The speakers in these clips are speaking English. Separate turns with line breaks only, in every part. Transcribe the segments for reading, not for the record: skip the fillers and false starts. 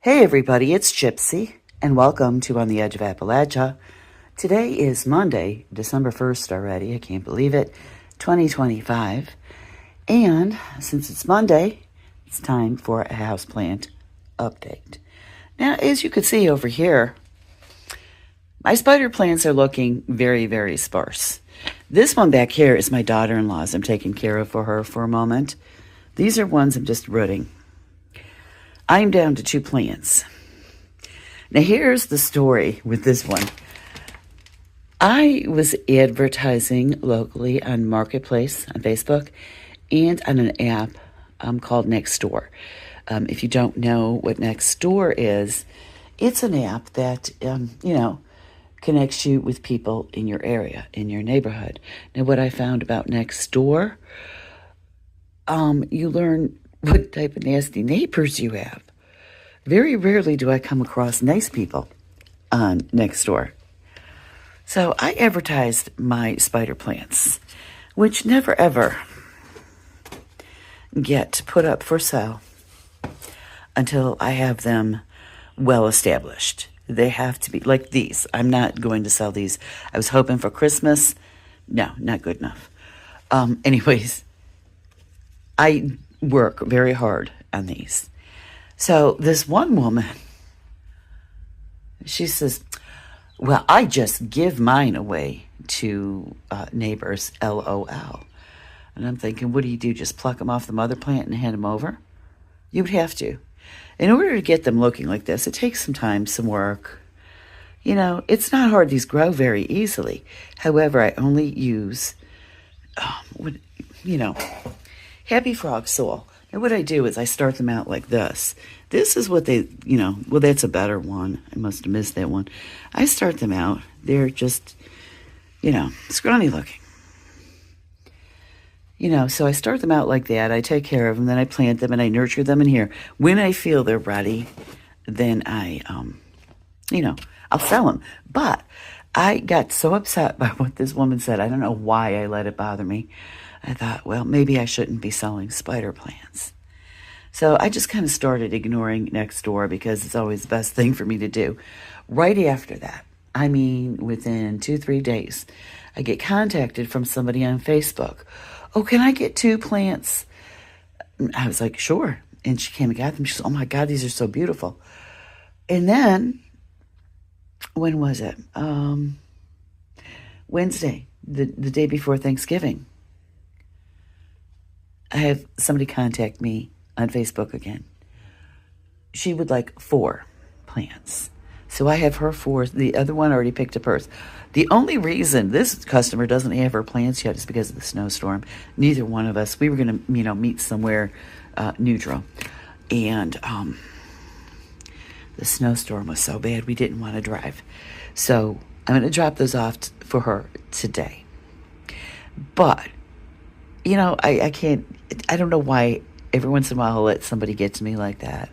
Hey everybody, it's Gypsy, and welcome to On the Edge of Appalachia. Today is Monday, December 1st already, I can't believe it, 2025. And since it's Monday, it's time for a houseplant update. Now, as you can see over here, my spider plants are looking very, very sparse. This one back here is my daughter-in-law's. I'm taking care of for her for a moment. These are ones I'm just rooting. I'm down to 2 plants. Now here's the story with this one. I was advertising locally on Marketplace on Facebook and on an app called Nextdoor. If you don't know what Nextdoor is, it's an app that, connects you with people in your area, in your neighborhood. Now what I found about Nextdoor, you learn what type of nasty neighbors you have. Very rarely do I come across nice people on Nextdoor. So I advertised my spider plants, which never ever get put up for sale until I have them well established. They have to be like these. I'm not going to sell these. I was hoping for Christmas. No, not good enough. Anyways, I work very hard on these. So this one woman, she says, well, I just give mine away to neighbors, LOL. And I'm thinking, what do? Just pluck them off the mother plant and hand them over? You would have to. In order to get them looking like this, it takes some time, some work. You know, it's not hard. These grow very easily. However, I only use, Happy Frog soil. And what I do is I start them out like this. This is what they, well, that's a better one. I must have missed that one. I start them out. They're just, scrawny looking. So I start them out like that. I take care of them. Then I plant them and I nurture them in here. When I feel they're ready, then I, I'll sell them. But I got so upset by what this woman said. I don't know why I let it bother me. I thought, well, maybe I shouldn't be selling spider plants. So I just kind of started ignoring Nextdoor because it's always the best thing for me to do. Right after that, within 2-3 days, I get contacted from somebody on Facebook. Oh, can I get 2 plants? I was like, sure. And she came and got them. She said, oh my God, these are so beautiful. And then, when was it? Wednesday, the day before Thanksgiving. I have somebody contact me on Facebook again. She would like 4 plants. So I have her 4. The other one already picked up hers. The only reason this customer doesn't have her plants yet is because of the snowstorm. Neither one of us, we were going to, meet somewhere neutral. And the snowstorm was so bad we didn't want to drive. So I'm going to drop those off for her today. But I can't, I don't know why every once in a while I'll let somebody get to me like that.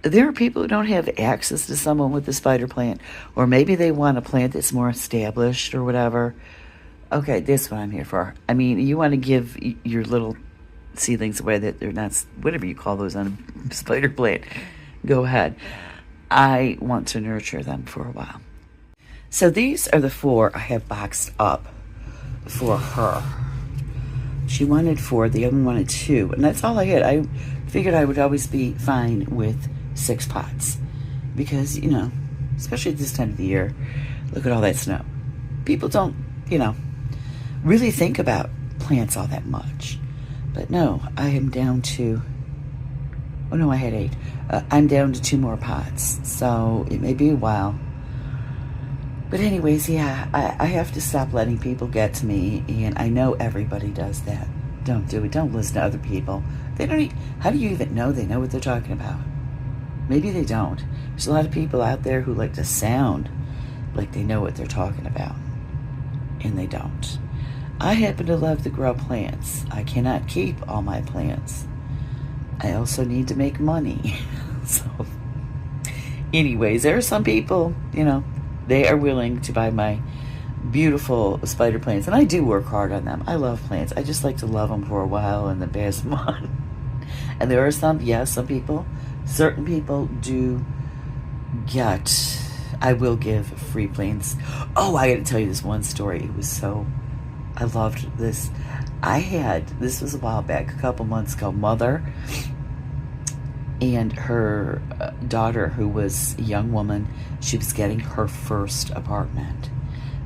There are people who don't have access to someone with a spider plant, or maybe they want a plant that's more established or whatever. Okay, that's what I'm here for. You want to give your little seedlings away that they're not, whatever you call those on a spider plant, go ahead. I want to nurture them for a while. So these are the 4 I have boxed up for her. She wanted 4, the other one wanted 2, and that's all I had. I figured I would always be fine with 6 pots because, especially at this time of the year, look at all that snow. People don't, really think about plants all that much. But no, I am down to, I had 8. I'm down to 2 more pots, so it may be a while. But anyways, yeah, I have to stop letting people get to me, and I know everybody does that. Don't do it. Don't listen to other people. They don't. How do you even know they know what they're talking about? Maybe they don't. There's a lot of people out there who like to sound like they know what they're talking about, and they don't. I happen to love to grow plants. I cannot keep all my plants. I also need to make money. So, anyways, there are some people, they are willing to buy my beautiful spider plants. And I do work hard on them. I love plants. I just like to love them for a while and then pass them on. And there are some people certain people do get, I will give free plants. Oh, I gotta tell you this one story. It was so, I loved this. This was a while back, a couple months ago, mother and her daughter, who was a young woman, she was getting her first apartment.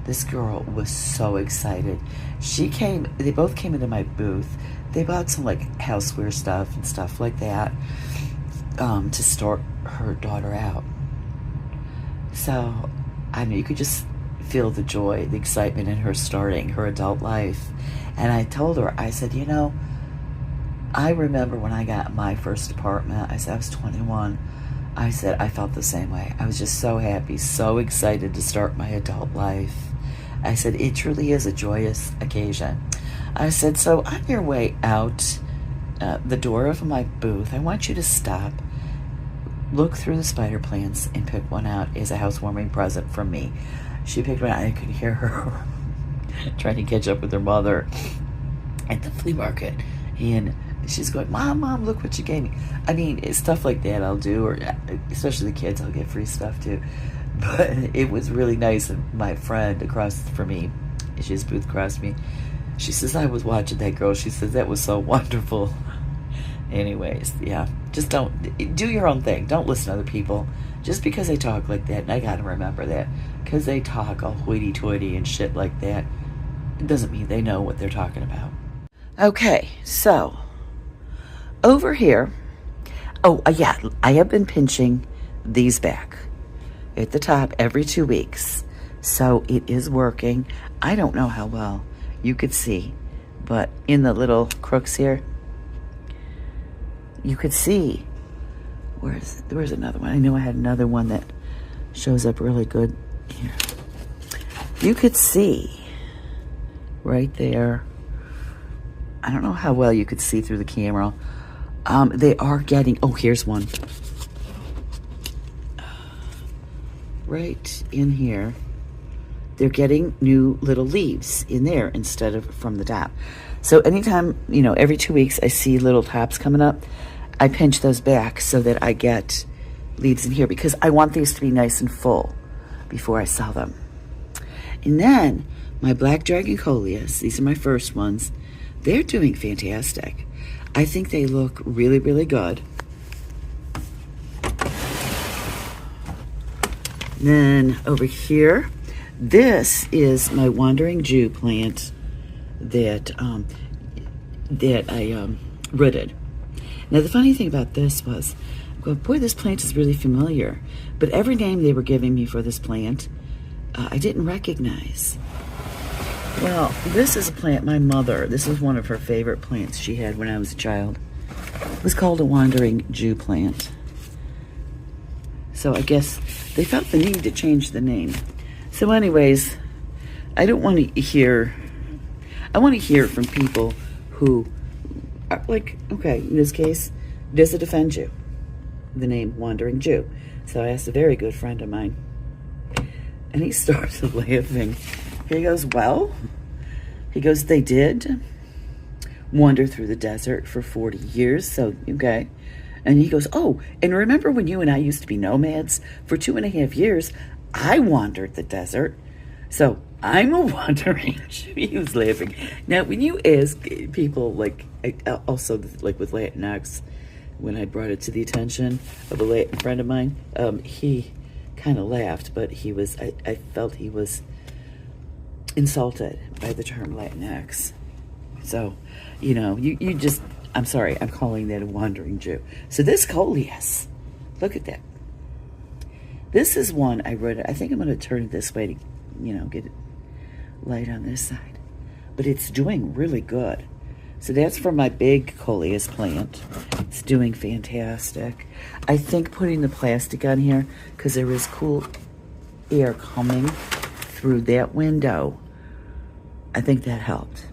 This girl was so excited. They both came into my booth. They bought some like houseware stuff and stuff like that to start her daughter out. So, I mean, you could just feel the joy, the excitement in her starting her adult life. And I told her, I said, I remember when I got my first apartment, I said I was 21. I said I felt the same way. I was just so happy, so excited to start my adult life. I said, it truly is a joyous occasion. I said, so on your way out the door of my booth, I want you to stop, look through the spider plants, and pick one out as a housewarming present from me. She picked one out. I could hear her trying to catch up with her mother at the flea market. And she's going, Mom, look what you gave me. I mean, it's stuff like that I'll do, or especially the kids, I'll get free stuff too. But it was really nice. And my friend across from me, she has booth across me, she says, I was watching that girl. She says, that was so wonderful. Anyways, yeah, just do your own thing. Don't listen to other people just because they talk like that. And I got to remember that, because they talk all hoity-toity and shit like that, it doesn't mean they know what they're talking about. Okay, so over here, yeah, I have been pinching these back at the top every 2 weeks. So it is working. I don't know how well you could see, but in the little crooks here, you could see. Where's another one? I know I had another one that shows up really good here. You could see right there. I don't know how well you could see through the camera. They are getting, here's one. Right in here. They're getting new little leaves in there instead of from the top. So anytime, every 2 weeks I see little tops coming up, I pinch those back so that I get leaves in here, because I want these to be nice and full before I sell them. And then my black dragon coleus, these are my first ones. They're doing fantastic. I think they look really, really good. Then over here, this is my wandering Jew plant that I rooted. Now the funny thing about this was, boy, this plant is really familiar. But every name they were giving me for this plant, I didn't recognize. Well, this is a plant my mother, this was one of her favorite plants she had when I was a child. It was called a wandering Jew plant. So I guess they felt the need to change the name. So anyways, I want to hear from people who are like, okay, in this case, does it offend you, the name Wandering Jew? So I asked a very good friend of mine, and he starts laughing. He goes, well, they did wander through the desert for 40 years, so, okay. And he goes, and remember when you and I used to be nomads? For 2.5 years, I wandered the desert. So I'm a wandering Jew. He was laughing. Now, when you ask people, also like with Latinx, when I brought it to the attention of a Latin friend of mine, he kind of laughed, but I felt he was insulted by the term Latinx. So, you just, I'm sorry, I'm calling that a wandering Jew. So this coleus, look at that. This is one I wrote. I think I'm going to turn it this way to, get it light on this side. But it's doing really good. So that's from my big coleus plant. It's doing fantastic. I think putting the plastic on here, because there is cool air coming through that window, I think that helped.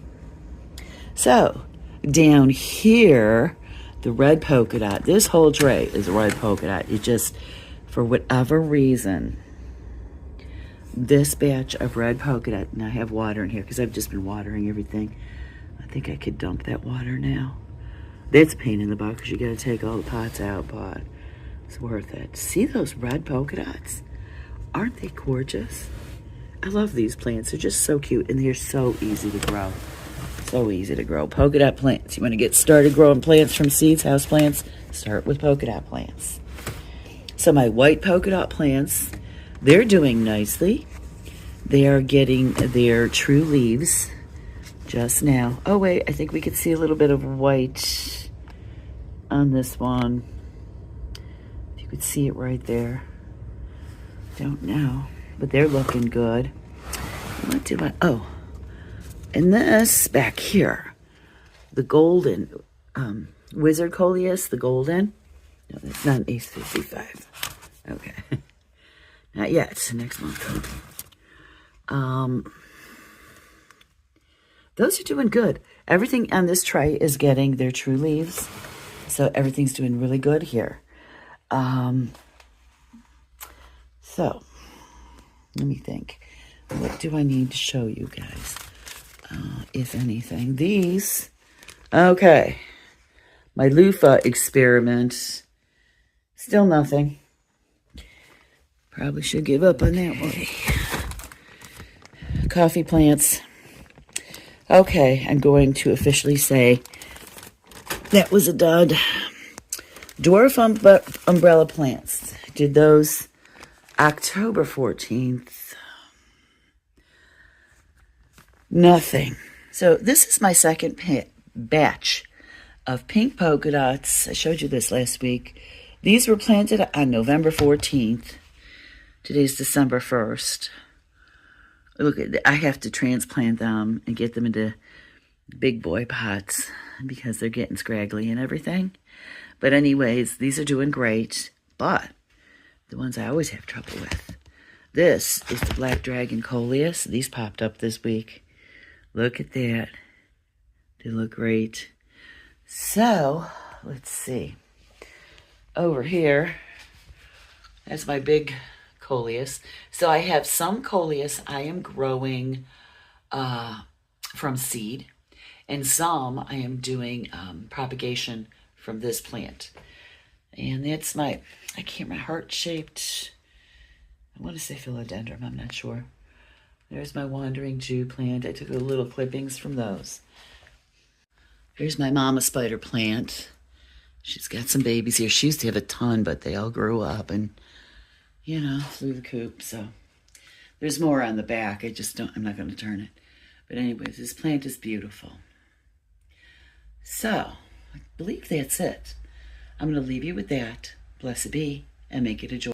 So down here, the red polka dot, this whole tray is a red polka dot. It just, for whatever reason, this batch of red polka dot, and I have water in here because I've just been watering everything. I think I could dump that water now. That's a pain in the butt because you got to take all the pots out, but It's worth it. See those red polka dots? Aren't they gorgeous? I love these plants. They're just so cute, and they're so easy to grow. So easy to grow. Polka dot plants. You want to get started growing plants from seeds, house plants? Start with polka dot plants. So my white polka dot plants, they're doing nicely. They are getting their true leaves just now. Oh wait, I think we could see a little bit of white on this one. If you could see it right there. Don't know, but they're looking good. What do I, oh, and this back here, the golden wizard coleus, the golden. No, that's not an Ace 55. Okay, not yet. Next month. Those are doing good. Everything on this tray is getting their true leaves, so everything's doing really good here. So, let me think. What do I need to show you guys? If anything. These. Okay. My loofah experiment. Still nothing. Probably should give up on that one. Coffee plants. Okay, I'm going to officially say that was a dud. Dwarf umbrella plants. Did those October 14th. Nothing. So this is my second batch of pink polka dots. I showed you this last week. These were planted on November 14th. Today's December 1st. Look, I have to transplant them and get them into big boy pots because they're getting scraggly and everything. But anyways, these are doing great. But the ones I always have trouble with. This is the Black Dragon Coleus. These popped up this week. Look at that. They look great. So, let's see. Over here, that's my big Coleus. So I have some Coleus I am growing from seed. And some I am doing propagation from this plant. And that's my, I can't remember, heart-shaped, I want to say philodendron, I'm not sure. There's my wandering Jew plant. I took the little clippings from those. Here's my mama spider plant. She's got some babies here. She used to have a ton, but they all grew up and, you know, flew the coop. So there's more on the back. I'm not going to turn it. But anyways, this plant is beautiful. So I believe that's it. I'm going to leave you with that. Blessed be, and make it a joy.